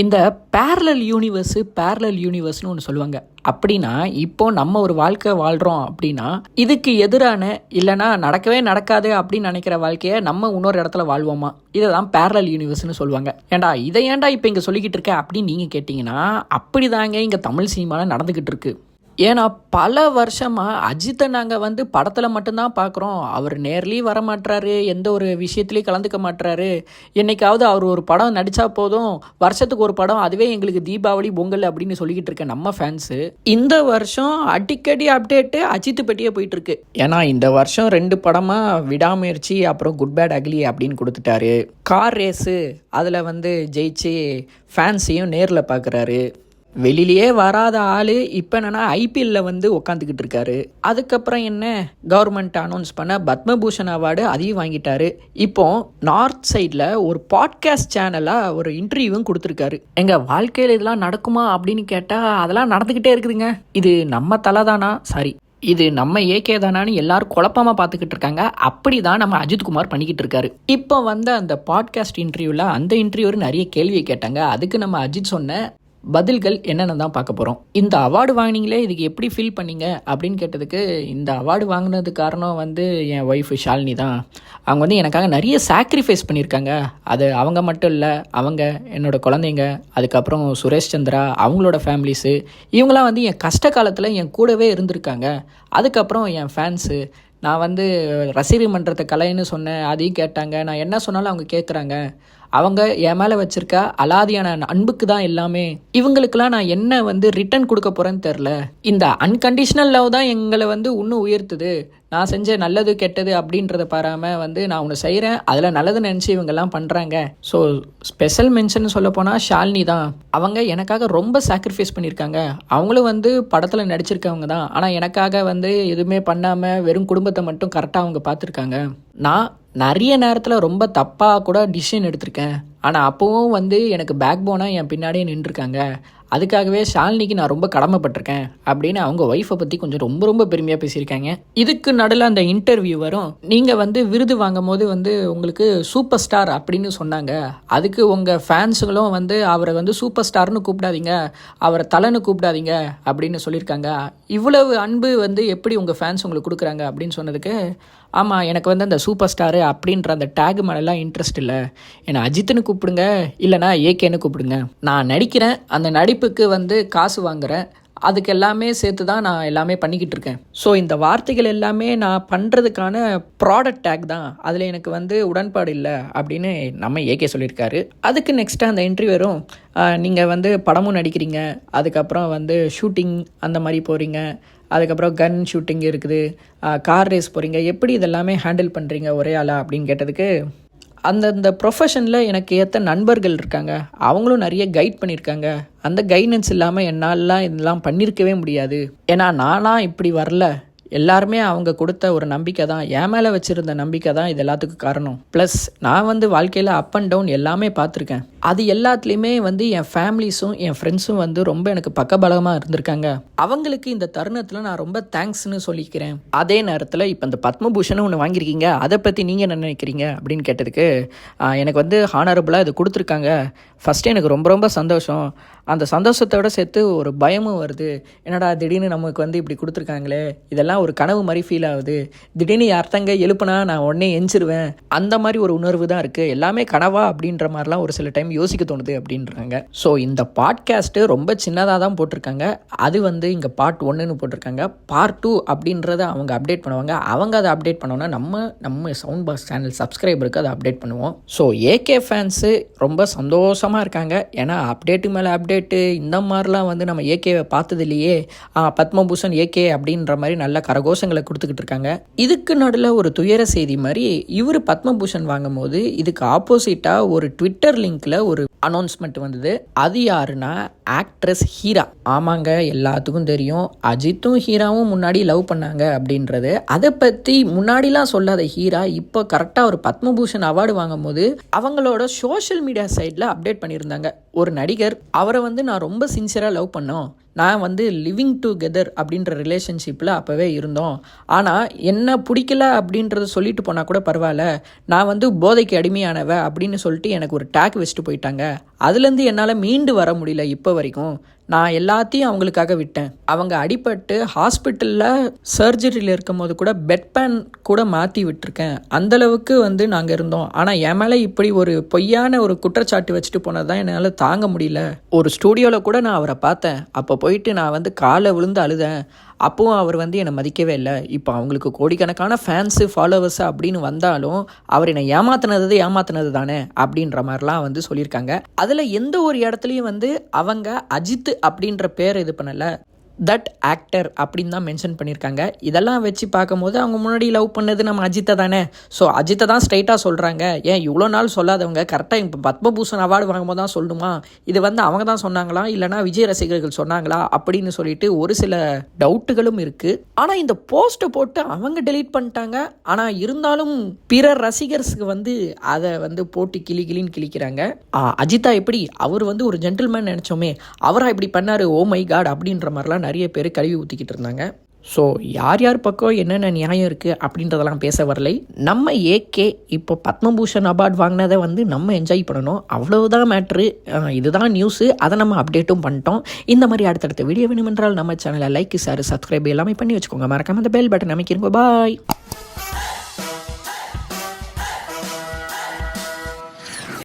இந்த பேரலல் யூனிவர்ஸ்னு ஒன்று சொல்லுவாங்க. அப்படின்னா இப்போ நம்ம ஒரு வாழ்க்கை வாழ்கிறோம் அப்படின்னா இதுக்கு எதிரான இல்லைனா நடக்கவே நடக்காது அப்படின்னு நினைக்கிற வாழ்க்கையை நம்ம இன்னொரு இடத்துல வாழ்வோமா, இதை தான் பேரலல் யூனிவர்ஸ்னு சொல்லுவாங்க. இதை ஏன்டா இப்போ இங்கே சொல்லிக்கிட்டு இருக்க அப்படின்னு நீங்கள் கேட்டிங்கன்னா, அப்படி தாங்க இங்கே தமிழ் சினிமாவில் நடந்துக்கிட்டு இருக்கு. ஏன்னா பல வருஷமாக அஜித்தை நாங்கள் படத்தில் மட்டும்தான் பார்க்குறோம். அவர் நேர்லேயே வரமாட்டுறாரு, எந்த ஒரு விஷயத்துலேயும் கலந்துக்க மாட்டுறாரு. என்னைக்காவது அவர் ஒரு படம் நடித்தா போதும், வருஷத்துக்கு ஒரு படம், அதுவே எங்களுக்கு தீபாவளி பொங்கல் அப்படின்னு சொல்லிக்கிட்டு இருக்க நம்ம ஃபேன்ஸு இந்த வருஷம் அடிக்கடி அப்டேட்டு அஜித் பற்றியே போயிட்டுருக்கு. ஏன்னா இந்த வருஷம் 2 படமாக விடாமுயற்சி அப்புறம் குட் பேட் அக்லி அப்படின்னு கொடுத்துட்டாரு. கார் ரேஸு அதில் ஜெயிச்சு ஃபேன்ஸையும் நேரில் பார்க்குறாரு. வெளியிலேயே வராத ஆள் இப்போ என்னன்னா ஐபிஎல்லில் உட்காந்துக்கிட்டு இருக்காரு. அதுக்கப்புறம் என்ன, கவர்மெண்ட் அனௌன்ஸ் பண்ண பத்மபூஷன் அவார்டு அதையும் வாங்கிட்டாரு. இப்போ நார்த் சைடில் ஒரு பாட்காஸ்ட் சேனலாக ஒரு இன்டர்வியூவும் கொடுத்துருக்காரு. எங்கள் வாழ்க்கையில் இதெல்லாம் நடக்குமா அப்படின்னு கேட்டால் அதெல்லாம் நடந்துக்கிட்டே இருக்குதுங்க. இது நம்ம தலை தானா, சாரி இது நம்ம ஏகே தானான்னு எல்லாரும் குழப்பமாக பார்த்துக்கிட்டு இருக்காங்க. அப்படி தான் நம்ம அஜித்குமார் பண்ணிக்கிட்டு இருக்காரு. இப்போ அந்த பாட்காஸ்ட் இன்டர்வியூவில் அந்த இன்டர்வியூவர் நிறைய கேள்வியை கேட்டாங்க. அதுக்கு நம்ம அஜித் சொன்ன பதில்கள் என்னென்னு தான் பார்க்க போகிறோம். இந்த அவார்டு வாங்கினீங்களே, இதுக்கு எப்படி ஃபீல் பண்ணீங்க அப்படின்னு கேட்டதுக்கு, இந்த அவார்டு வாங்கினதுக்கு காரணம் என் ஒய்ஃபு ஷாலினி தான். அவங்க எனக்காக நிறைய சாக்ரிஃபைஸ் பண்ணியிருக்காங்க. அது அவங்க மட்டும் இல்லை, அவங்க என்னோடய குழந்தைங்க, அதுக்கப்புறம் சுரேஷ் சந்திரா அவங்களோட ஃபேமிலிஸு, இவங்களாம் என் கஷ்ட காலத்தில் என் கூடவே இருந்திருக்காங்க. அதுக்கப்புறம் என் ஃபேன்ஸு, நான் ரசிகர் மன்றத்தை கலைன்னு சொன்னேன், அதையும் கேட்டாங்க. நான் என்ன சொன்னாலும் அவங்க கேட்குறாங்க. அவங்க என் மேலே வச்சுருக்க அலாதியான அன்புக்கு தான் எல்லாமே. இவங்களுக்கெல்லாம் நான் என்ன ரிட்டர்ன் கொடுக்க போகிறேன்னு தெரில. இந்த அன்கண்டிஷனல் லவ் தான் எங்களை இன்னும் உயர்த்துது. நான் செஞ்ச நல்லது கெட்டது அப்படின்றத பாராமல் நான் ஒன்று செய்கிறேன், அதில் நல்லது நினச்சி இவங்கெல்லாம் பண்ணுறாங்க. ஸோ ஸ்பெஷல் மென்ஷன் சொல்ல போனால் ஷாலினி தான். அவங்க எனக்காக ரொம்ப சாக்ரிஃபைஸ் பண்ணியிருக்காங்க. அவங்களும் படத்தில் நடிச்சிருக்கவங்க தான். ஆனால் எனக்காக எதுவுமே பண்ணாமல் வெறும் குடும்பத்தை மட்டும் கரெக்டாக அவங்க பார்த்துருக்காங்க. நான் நிறைய நேரத்தில் ரொம்ப தப்பாக கூட டிசிஷன் எடுத்திருக்கேன். ஆனால் அப்போவும் எனக்கு பேக் போனாக என் பின்னாடியே நின்றுருக்காங்க. அதுக்காகவே ஷாலினிக்கு நான் ரொம்ப கடமைப்பட்டிருக்கேன் அப்படின்னு அவங்க ஒய்ஃபை பற்றி கொஞ்சம் ரொம்ப ரொம்ப பெருமையாக பேசியிருக்காங்க. இதுக்கு நடுவில் அந்த இன்டர்வியூ வரும். நீங்கள் விருது வாங்கும் போது உங்களுக்கு சூப்பர் ஸ்டார் அப்படின்னு சொன்னாங்க. அதுக்கு உங்கள் ஃபேன்ஸுங்களும் அவரை சூப்பர் ஸ்டார்னு கூப்பிடாதீங்க, அவரை தலைன்னு கூப்பிடாதீங்க அப்படின்னு சொல்லியிருக்காங்க. இவ்வளவு அன்பு எப்படி உங்கள் ஃபேன்ஸ் உங்களுக்கு கொடுக்குறாங்க அப்படின்னு சொன்னதுக்கு, ஆமாம் எனக்கு அந்த சூப்பர் ஸ்டாரு அப்படின்ற அந்த டேக் மேலெல்லாம் இன்ட்ரெஸ்ட் இல்லை. என்னை அஜித்துன்னு கூப்பிடுங்க, இல்லைனா ஏகேன்னு கூப்பிடுங்க. நான் நடிக்கிறேன், அந்த நடிப்புக்கு காசு வாங்குகிறேன், அதுக்கு எல்லாமே சேர்த்து தான் நான் எல்லாமே பண்ணிக்கிட்டு இருக்கேன். ஸோ இந்த வார்த்தைகள் எல்லாமே நான் பண்ணுறதுக்கான ப்ராடக்ட் டேக் தான், அதில் எனக்கு உடன்பாடு இல்லை அப்படின்னு நம்ம ஏகே சொல்லியிருக்காரு. அதுக்கு நெக்ஸ்ட்டு அந்த இன்டர்வியூரும், நீங்கள் படமும் நடிக்கிறீங்க, அதுக்கப்புறம் ஷூட்டிங் அந்த மாதிரி போகிறீங்க, அதுக்கப்புறம் கன் ஷூட்டிங் இருக்குது, கார் ரேஸ் போகிறீங்க, எப்படி இதெல்லாமே ஹேண்டில் பண்ணுறீங்க ஒரே ஆளா அப்படின்னு கேட்டதுக்கு, அந்தந்த ப்ரொஃபஷனில் எனக்கு ஏற்ற நண்பர்கள் இருக்காங்க, அவங்களும் நிறைய கைட் பண்ணியிருக்காங்க. அந்த கைடன்ஸ் இல்லாமல் என்னாலலாம் இதெல்லாம் பண்ணியிருக்கவே முடியாது. ஏன்னா நானாக இப்படி வரல, எல்லாருமே அவங்க கொடுத்த ஒரு நம்பிக்கை தான், என் மேலே வச்சுருந்த நம்பிக்கை தான் இது எல்லாத்துக்கும் காரணம். ப்ளஸ் நான் வாழ்க்கையில் அப் அண்ட் டவுன் எல்லாமே பார்த்துருக்கேன். அது எல்லாத்துலேயுமே என் ஃபேமிலிஸும் என் ஃப்ரெண்ட்ஸும் ரொம்ப எனக்கு பக்கபலமாக இருந்திருக்காங்க. அவங்களுக்கு இந்த தருணத்தில் நான் ரொம்ப தேங்க்ஸ்னு சொல்லிக்கிறேன். அதே நேரத்தில் இப்போ இந்த பத்மபூஷன் ஒன்று வாங்கியிருக்கீங்க, அதை பற்றி நீங்கள் என்ன நினைக்கிறீங்க அப்படின்னு கேட்டதுக்கு, எனக்கு ஹானரபுளாக இது கொடுத்துருக்காங்க. ஃபஸ்ட்டு எனக்கு ரொம்ப ரொம்ப சந்தோஷம். அந்த சந்தோஷத்தோடு சேர்த்து ஒரு பயமும் வருது. என்னடா திடீர்னு நமக்கு இப்படி கொடுத்துருக்காங்களே, இதெல்லாம் ஒரு கனவு மாதிரி ஃபீல் ஆகுது. திடீர்னு யார்த்தங்க எழுப்புனா நான் உடனே எஞ்சிருவேன், அந்த மாதிரி ஒரு உணர்வு தான் இருக்குது. எல்லாமே கனவா அப்படின்ற மாதிரிலாம் ஒரு சில டைம் யோசிக்க தோணுது அப்படின்றாங்க. ஸோ இந்த பாட்காஸ்ட்டு ரொம்ப சின்னதாக தான் போட்டிருக்காங்க. அது இங்கே பார்ட் 1ன்னு போட்டிருக்காங்க. பார்ட் 2 அப்படின்றத அவங்க அப்டேட் பண்ணுவாங்க. அவங்க அதை அப்டேட் பண்ணோன்னா நம்ம சவுண்ட் பாக்ஸ் சேனல் சப்ஸ்கிரைபருக்கு அதை அப்டேட் பண்ணுவோம். ஸோ ஏகே ஃபேன்ஸு ரொம்ப சந்தோஷமாக இருக்காங்க. ஏன்னா அப்டேட்டு மேலே அப்டேட்டு இந்த மாதிரிலாம் நம்ம ஏகேவை பார்த்தது இல்லையே, பத்மபூஷன் ஏகே அப்படின்ற மாதிரி நல்ல கரகோஷங்களை கொடுத்துக்கிட்டு இருக்காங்க. இதுக்கு நடுவில் ஒரு துயர செய்தி மாதிரி இவர் பத்மபூஷன் வாங்கும் போது இதுக்கு ஆப்போசிட்டாக ஒரு ட்விட்டர் லிங்க்ல ஒரு அனௌன்ஸ்மெண்ட் வந்தது. அது யாருன்னா ஆக்ட்ரஸ் ஹீரா. ஆமாங்க, எல்லாத்துக்கும் தெரியும் அஜித்தும் ஹீராவும் முன்னாடி லவ் பண்ணாங்க அப்படின்றது. அதை பற்றி முன்னாடிலாம் சொல்லாத ஹீரா இப்போ கரெக்டாக ஒரு பத்மபூஷன் அவார்டு வாங்கும் போது அவங்களோட சோஷியல் மீடியா சைடில் அப்டேட் பண்ணியிருந்தாங்க. ஒரு நடிகர் அவரை நான் ரொம்ப சின்சியராக லவ் பண்ணோம், நான் வந்து லிவிங் டுகெதர் அப்படின்ற ரிலேஷன்ஷிப்பில் அப்போவே இருந்தோம். ஆனால் என்ன பிடிக்கல அப்படின்றத சொல்லிட்டு போனால் கூட பரவாயில்ல, நான் வந்து போதைக்கு அடிமையானவ அப்படின்னு சொல்லிட்டு எனக்கு ஒரு டேக் வச்சுட்டு போயிட்டாங்க. அதுலேருந்து என்னால் மீண்டு வர முடியல. இப்போ வரைக்கும் நான் எல்லாத்தையும் அவங்களுக்காக விட்டேன். அவங்க அடிபட்டு ஹாஸ்பிட்டலில் சர்ஜரியில் இருக்கும் போது கூட பெட் பேன் கூட மாற்றி விட்டுருக்கேன். அந்தளவுக்கு வந்து நாங்கள் இருந்தோம். ஆனால் என் மேலே இப்படி ஒரு பொய்யான ஒரு குற்றச்சாட்டு வச்சுட்டு போனது தான் என்னால் தாங்க முடியல. ஒரு ஸ்டூடியோவில் கூட நான் அவரை பார்த்தேன். அப்போ போயிட்டு நான் வந்து காலை விழுந்து அழுதேன். அப்போவும் அவர் வந்து என்னை மதிக்கவே இல்லை. இப்போ அவங்களுக்கு கோடிக்கணக்கான ஃபேன்ஸு ஃபாலோவர்ஸு அப்படின்னு வந்தாலும் அவர் என்னை ஏமாத்தினது தானே அப்படின்ற மாதிரிலாம் வந்து சொல்லியிருக்காங்க. அதில் எந்த ஒரு இடத்துலையும் வந்து அவங்க அஜித் அப்படின்ற பேர் இது பண்ணலை, தட் ஆக்டர் அப்படின்னு தான் மென்ஷன் பண்ணியிருக்காங்க. இதெல்லாம் வச்சு பார்க்கும்போது அவங்க முன்னாடி லவ் பண்ணது நம்ம அஜித்தை தானே. ஸோ அஜித்தை தான் ஸ்ட்ரைட்டாக சொல்கிறாங்க. ஏன் இவ்வளோ நாள் சொல்லாதவங்க கரெக்டாக இப்போ பத்மபூஷன் அவார்டு வாங்கும்போது தான் சொல்லணுமா? இது வந்து அவங்க தான் சொன்னாங்களா இல்லைனா விஜய் ரசிகர்கள் சொன்னாங்களா அப்படின்னு சொல்லிட்டு ஒரு சில டவுட்டுகளும் இருக்குது. ஆனால் இந்த போஸ்ட்டை போட்டு அவங்க டெலீட் பண்ணிட்டாங்க. ஆனால் இருந்தாலும் பிற ரசிகர்ஸுக்கு வந்து அதை வந்து போட்டு கிளின்னு கிளிக்கிறாங்க. அஜித்தா எப்படி அவர் வந்து ஒரு ஜென்டில்மேன் நினச்சோமே, அவராக இப்படி பண்ணார், ஓ மை காட் அப்படின்ற மாதிரிலாம் நிறைய பேர் கழுவி ஊற்றிக்கிட்டு இருந்தாங்க. ஸோ யார் பக்கம் என்னென்ன நியாயம் இருக்குது அப்படின்றதெல்லாம் பேச வரலை. நம்ம ஏகே இப்போ பத்மபூஷன் அவார்டு வாங்கினதை வந்து நம்ம என்ஜாய் பண்ணணும், அவ்வளவுதான் மேட்ரு. இதுதான் நியூஸு, அதை நம்ம அப்டேட்டும் பண்ணிட்டோம். இந்த மாதிரி அடுத்தடுத்த வீடியோ வேணுமென்றால் நம்ம சேனலை லைக், ஷேர், சப்ஸ்கிரைப் எல்லாமே பண்ணி வச்சுக்கோங்க. மறக்காம அந்த பெல் பட்டன் அமைக்கிறோங்க. பாய்.